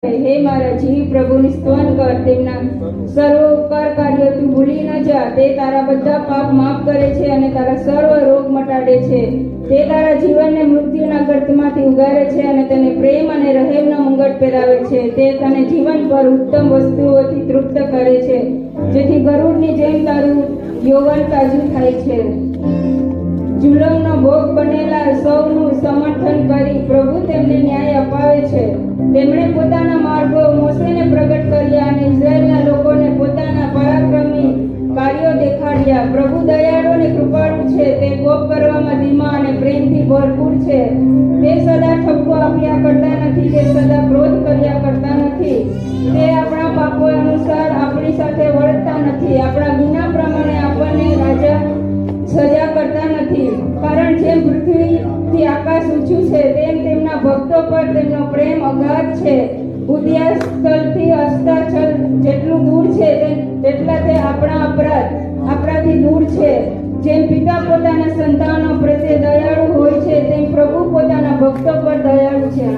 હે મારા જીવ પ્રભુની સ્તવન કર, તેમના સર્વ ઉપકાર કાર્ય તું ભૂલી ન જા. તે તારા બધા પાપ માફ કરે છે અને તારા સર્વ રોગ મટાડે છે. તે તારા જીવનને મૃત્યુના ગર્તમાંથી ઉગારે છે અને તને પ્રેમ અને રહેમનો મુંગટ પહેરાવે છે. તે તને જીવન પર ઉત્તમ વસ્તુઓથી તૃપ્ત કરે છે, જેથી ગરુડની જેમ તારું યૌવન તાજું થાય છે. જુલમનો ભોગ બનેલા સૌનું સમર્થન કરી પ્રભુ તેમને ન્યાય અપાવે છે. તેમણે પોતાના માર્ગો મોશેને પ્રગટ કર્યા અને ઇઝરાયેલના લોકોને પોતાના પરાક્રમી કાર્યો દેખાડ્યા. પ્રભુ દયાળુ અને કૃપાળુ છે. તે કોપ કરવામાં ધીમા અને પ્રેમથી ભરપૂર છે. તે સદા ઠપકો આપ્યા કરતા નથી, તે સદા ક્રોધ કર્યા કરતા નથી. તે આપણા પાપો અનુસાર આપણી સાથે વર્તતા નથી. આપણા ગુના પ્રમાણે આપણને રાજા સજા કરતા નથી. કારણ જેમ પૃથ્વીથી આકાશ ઊંચું છે, તેમ તેમના ભક્તો પર તેમનો પ્રેમ અગાધ છે. ઉદયાસ્તલથી અસ્તાચલ જેટલું દૂર છે, તેટલા તે આપણાથી દૂર છે. જેમ પિતા પોતાના સંતાનો પ્રત્યે દયાળુ હોય છે, તેમ પ્રભુ પોતાના ભક્તો પર દયાળુ છે.